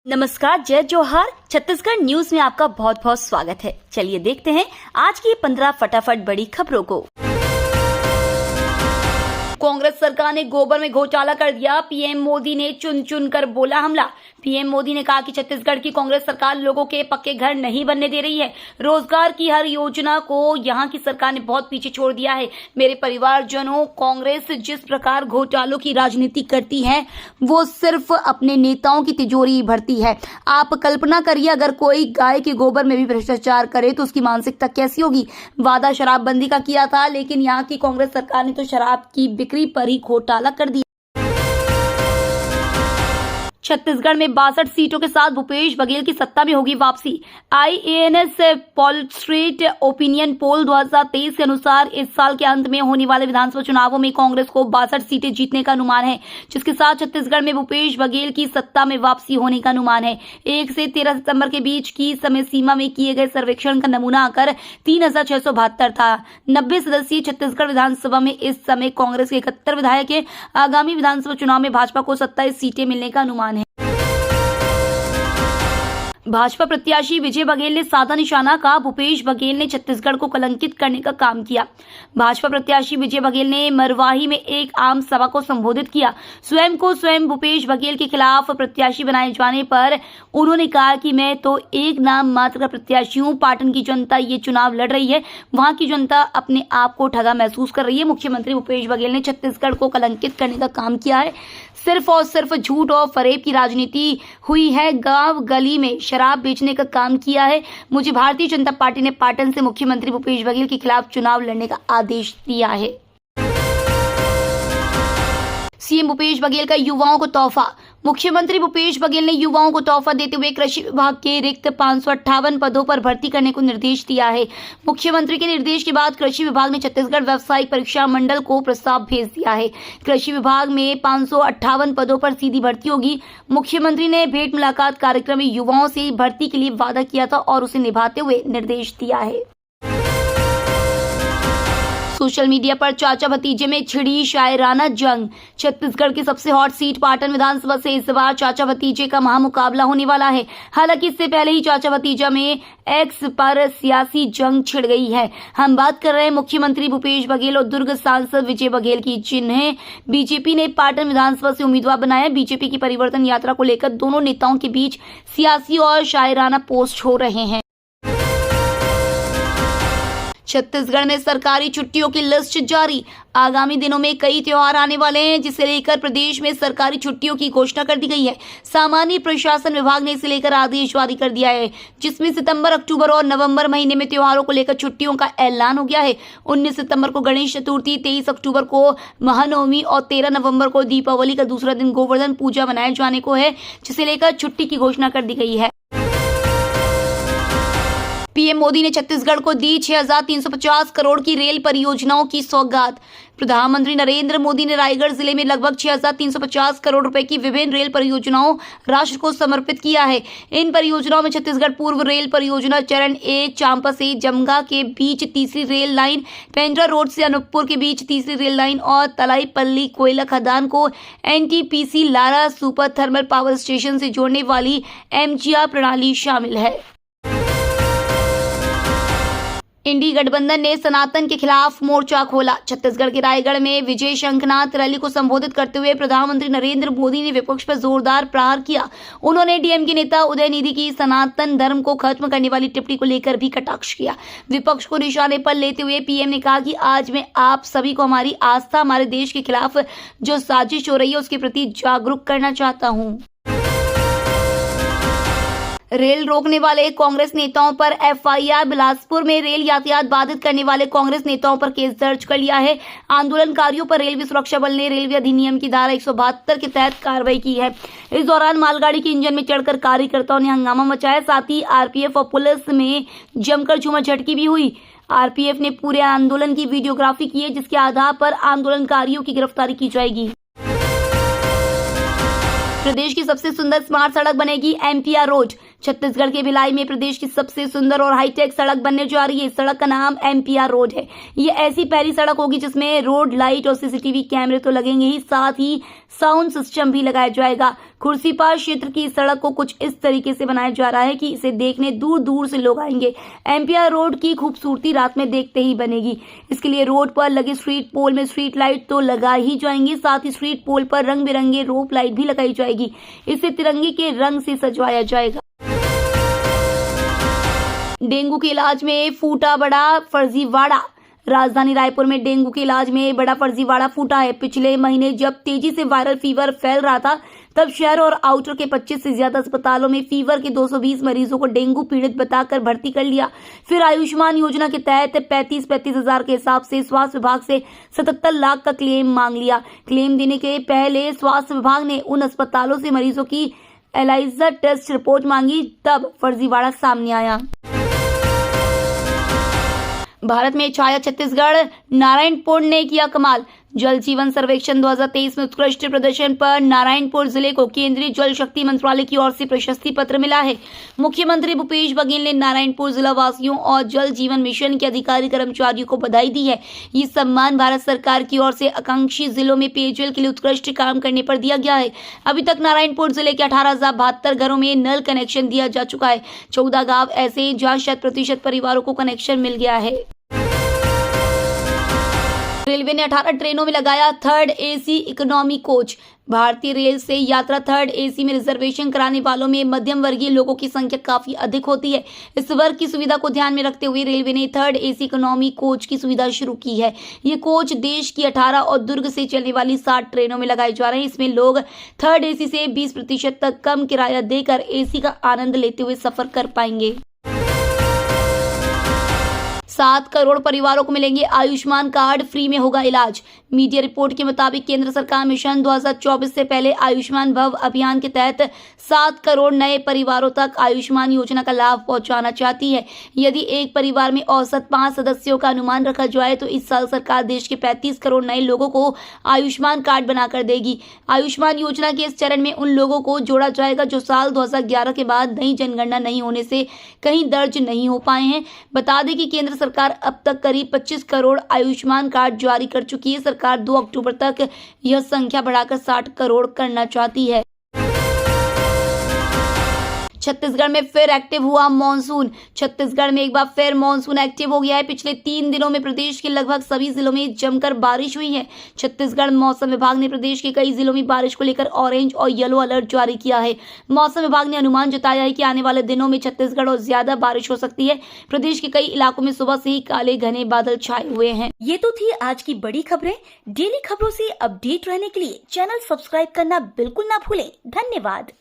नमस्कार, जय जोहार। छत्तीसगढ़ न्यूज में आपका बहुत बहुत स्वागत है। चलिए देखते हैं आज की 15 फटाफट बड़ी खबरों को। कांग्रेस सरकार ने गोबर में घोटाला कर दिया, पीएम मोदी ने चुन चुन कर बोला हमला। पीएम मोदी ने कहा कि छत्तीसगढ़ की कांग्रेस सरकार लोगों के पक्के घर नहीं बनने दे रही है। रोजगार की हर योजना को यहां की सरकार ने बहुत पीछे छोड़ दिया है। मेरे परिवारजनों, कांग्रेस जिस प्रकार घोटालों की राजनीति करती है वो सिर्फ अपने नेताओं की तिजोरी भरती है। आप कल्पना करिए, अगर कोई गाय के गोबर में भी भ्रष्टाचार करे तो उसकी मानसिकता कैसी होगी। वादा शराबबंदी का किया था, लेकिन यहाँ की कांग्रेस सरकार ने तो शराब की बिक्री पर ही घोटाला कर दिया। छत्तीसगढ़ में 62 सीटों के साथ भूपेश बघेल की सत्ता में होगी वापसी। IANS पॉलस्ट्रेट ओपिनियन पोल 2023 के अनुसार इस साल के अंत में होने वाले विधानसभा चुनावों में कांग्रेस को 62 सीटें जीतने का अनुमान है, जिसके साथ छत्तीसगढ़ में भूपेश बघेल की सत्ता में वापसी होने का अनुमान है। 1 से 13 सितंबर के बीच की समय सीमा में किए गए सर्वेक्षण का नमूना आकर 3672 था। 90 सदस्यीय छत्तीसगढ़ विधानसभा में इस समय कांग्रेस के 71 विधायक है। आगामी विधानसभा चुनाव में भाजपा को 27 सीटें मिलने का अनुमान है। भाजपा प्रत्याशी विजय बघेल ने साधा निशाना कहा, भूपेश बघेल ने छत्तीसगढ़ को कलंकित करने का काम किया। भाजपा प्रत्याशी विजय बघेल ने मरवाही में एक आम सभा को संबोधित किया। स्वयं को भूपेश बघेल के खिलाफ प्रत्याशी बनाए जाने पर उन्होंने कहा कि मैं तो एक नाम मात्र का प्रत्याशी हूं। पाटन की जनता ये चुनाव लड़ रही है, वहां की जनता अपने आप को ठगा महसूस कर रही है। मुख्यमंत्री भूपेश बघेल ने छत्तीसगढ़ को कलंकित करने का काम किया है। सिर्फ और सिर्फ झूठ और फरेब की राजनीति हुई है। गांव गली में शराब बेचने का काम किया है। मुझे भारतीय जनता पार्टी ने पाटन से मुख्यमंत्री भूपेश बघेल के खिलाफ चुनाव लड़ने का आदेश दिया है। सीएम भूपेश बघेल का युवाओं को तोहफा। मुख्यमंत्री भूपेश बघेल ने युवाओं को तोहफा देते हुए कृषि विभाग के रिक्त 558 पदों पर भर्ती करने को निर्देश दिया है। मुख्यमंत्री के निर्देश के बाद कृषि विभाग ने छत्तीसगढ़ व्यावसायिक परीक्षा मंडल को प्रस्ताव भेज दिया है। कृषि विभाग में 558 पदों पर सीधी भर्ती होगी। मुख्यमंत्री ने भेंट मुलाकात कार्यक्रम में युवाओं से भर्ती के लिए वादा किया था और उसे निभाते हुए निर्देश दिया है। सोशल मीडिया पर चाचा भतीजे में छिड़ी शायराना जंग। छत्तीसगढ़ की सबसे हॉट सीट पाटन विधानसभा से इस बार चाचा भतीजे का महामुकाबला होने वाला है। हालांकि इससे पहले ही चाचा भतीजा में एक्स पर सियासी जंग छिड़ गई है। हम बात कर रहे हैं मुख्यमंत्री भूपेश बघेल और दुर्ग सांसद विजय बघेल की, जिन्हें बीजेपी ने पाटन विधानसभा से उम्मीदवार बनाया। बीजेपी की परिवर्तन यात्रा को लेकर दोनों नेताओं के बीच सियासी और शायराना पोस्ट हो रहे हैं। छत्तीसगढ़ में सरकारी छुट्टियों की लिस्ट जारी। आगामी दिनों में कई त्योहार आने वाले हैं, जिसे लेकर प्रदेश में सरकारी छुट्टियों की घोषणा कर दी गई है। सामान्य प्रशासन विभाग ने इसे लेकर आदेश जारी कर दिया है, जिसमें सितंबर, अक्टूबर और नवंबर महीने में त्योहारों को लेकर छुट्टियों का ऐलान हो गया है। 19 सितंबर को गणेश चतुर्थी, 23 अक्टूबर को महानवमी और 13 नवंबर को दीपावली का दूसरा दिन गोवर्धन पूजा मनाए जाने को है, जिसे लेकर छुट्टी की घोषणा कर दी गई है। पीएम मोदी ने छत्तीसगढ़ को दी 6350 करोड़ की रेल परियोजनाओं की सौगात। प्रधानमंत्री नरेंद्र मोदी ने रायगढ़ जिले में लगभग 6350 करोड़ रुपए की विभिन्न रेल परियोजनाओं राष्ट्र को समर्पित किया है। इन परियोजनाओं में छत्तीसगढ़ पूर्व रेल परियोजना चरण 1 चांपा से जमगा के बीच तीसरी रेल लाइन, पेंड्रा रोड से अनूपपुर के बीच तीसरी रेल लाइन और तलाईपल्ली कोयला खदान को NTPC Lara super thermal power station से जोड़ने वाली MGR प्रणाली शामिल है। इंडी गठबंधन ने सनातन के खिलाफ मोर्चा खोला। छत्तीसगढ़ के रायगढ़ में विजय शंखनाथ रैली को संबोधित करते हुए प्रधानमंत्री नरेंद्र मोदी ने विपक्ष पर जोरदार प्रहार किया। उन्होंने डीएमके नेता उदयनिधि की सनातन धर्म को खत्म करने वाली टिप्पणी को लेकर भी कटाक्ष किया। विपक्ष को निशाने पर लेते हुए पीएम ने कहा कि आज मैं आप सभी को हमारी आस्था, हमारे देश के खिलाफ जो साजिश हो रही है उसके प्रति जागरूक करना चाहता हूँ। रेल रोकने वाले कांग्रेस नेताओं पर FIR। बिलासपुर में रेल यातायात बाधित करने वाले कांग्रेस नेताओं पर केस दर्ज कर लिया है। आंदोलनकारियों पर रेलवे सुरक्षा बल ने रेलवे अधिनियम की धारा 172 के तहत कार्रवाई की है। इस दौरान मालगाड़ी के इंजन में चढ़कर कार्यकर्ताओं ने हंगामा मचाया। साथ ही RPF और पुलिस में जमकर झूमाझटकी भी हुई। RPF ने पूरे आंदोलन की वीडियोग्राफी की है, जिसके आधार पर आंदोलनकारियों की गिरफ्तारी की जाएगी। प्रदेश की सबसे सुंदर स्मार्ट सड़क बनेगी MPR रोड। छत्तीसगढ़ के भिलाई में प्रदेश की सबसे सुंदर और हाईटेक सड़क बनने जा रही है। इस सड़क का नाम MPR रोड है। ये ऐसी पहली सड़क होगी जिसमें रोड लाइट और CCTV कैमरे तो लगेंगे ही, साथ ही साउंड सिस्टम भी लगाया जाएगा। खुर्सीपार क्षेत्र की इस सड़क को कुछ इस तरीके से बनाया जा रहा है कि इसे देखने दूर दूर से लोग आएंगे। MPR रोड की खूबसूरती रात में देखते ही बनेगी। इसके लिए रोड पर लगे स्ट्रीट पोल में स्ट्रीट लाइट तो लगा ही जाएंगी, साथ ही स्ट्रीट पोल पर रंग बिरंगे रोप लाइट भी लगाई जाएगी। इसे तिरंगे के रंग से सजवाया जाएगा। डेंगू के इलाज में फूटा बड़ा फर्जीवाड़ा। राजधानी रायपुर में डेंगू के इलाज में बड़ा फर्जीवाड़ा फूटा है। पिछले महीने जब तेजी से वायरल फीवर फैल रहा था, तब शहर और आउटर के 25 से ज्यादा अस्पतालों में फीवर के 220 मरीजों को डेंगू पीड़ित बताकर भर्ती कर लिया। फिर आयुष्मान योजना के तहत 35 हजार के हिसाब से स्वास्थ्य विभाग से 77 लाख का क्लेम मांग लिया। क्लेम देने के पहले स्वास्थ्य विभाग ने उन अस्पतालों से मरीजों की एलाइजा टेस्ट रिपोर्ट मांगी, तब फर्जीवाड़ा सामने आया। भारत में छाया छत्तीसगढ़, नारायणपुर ने किया कमाल। जल जीवन सर्वेक्षण 2023 में उत्कृष्ट प्रदर्शन पर नारायणपुर जिले को केंद्रीय जल शक्ति मंत्रालय की ओर से प्रशस्ति पत्र मिला है। मुख्यमंत्री भूपेश बघेल ने नारायणपुर जिला वासियों और जल जीवन मिशन के अधिकारी कर्मचारियों को बधाई दी है। ये सम्मान भारत सरकार की ओर से आकांक्षी जिलों में पेयजल के लिए उत्कृष्ट काम करने पर दिया गया है। अभी तक नारायणपुर जिले के 18,072 घरों में नल कनेक्शन दिया जा चुका है। 14 गाँव ऐसे हैं जहाँ 100% परिवारों को कनेक्शन मिल गया है। रेलवे ने 18 ट्रेनों में लगाया 3rd AC इकोनॉमी कोच। भारतीय रेल से यात्रा 3rd AC में रिजर्वेशन कराने वालों में मध्यम वर्गीय लोगों की संख्या काफी अधिक होती है। इस वर्ग की सुविधा को ध्यान में रखते हुए रेलवे ने 3rd AC इकोनॉमी कोच की सुविधा शुरू की है। ये कोच देश की 18 और दुर्ग से चलने वाली 60 ट्रेनों में लगाए जा रहे हैं। इसमें लोग 3rd AC से 20% तक कम किराया देकर AC का आनंद लेते हुए सफर कर पाएंगे। 7 करोड़ परिवारों को मिलेंगे आयुष्मान कार्ड, फ्री में होगा इलाज। मीडिया रिपोर्ट के मुताबिक केंद्र सरकार मिशन 2024 से पहले आयुष्मान भव अभियान के तहत 7 करोड़ नए परिवारों तक आयुष्मान योजना का लाभ पहुंचाना चाहती है। यदि एक परिवार में औसत 5 सदस्यों का अनुमान रखा जाए तो इस साल सरकार देश के 35 करोड़ नए लोगों को आयुष्मान कार्ड बनाकर देगी। आयुष्मान योजना के इस चरण में उन लोगों को जोड़ा जाएगा जो साल 2011 के बाद नई जनगणना नहीं होने से कहीं दर्ज नहीं हो पाए हैं। बता दें कि केंद्र सरकार अब तक करीब 25 करोड़ आयुष्मान कार्ड जारी कर चुकी है। सरकार 2 अक्टूबर तक यह संख्या बढ़ाकर 60 करोड़ करना चाहती है। छत्तीसगढ़ में फिर एक्टिव हुआ मॉनसून। छत्तीसगढ़ में एक बार फिर मॉनसून एक्टिव हो गया है। पिछले 3 दिनों में प्रदेश के लगभग सभी जिलों में जमकर बारिश हुई है। छत्तीसगढ़ मौसम विभाग ने प्रदेश के कई जिलों में बारिश को लेकर ऑरेंज और येलो अलर्ट जारी किया है। मौसम विभाग ने अनुमान जताया है कि आने वाले दिनों में छत्तीसगढ़ और ज्यादा बारिश हो सकती है। प्रदेश के कई इलाकों में सुबह से ही काले घने बादल छाए हुए हैं। ये तो थी आज की बड़ी खबरें। डेली खबरों से अपडेट रहने के लिए चैनल सब्सक्राइब करना बिल्कुल ना भूलें। धन्यवाद।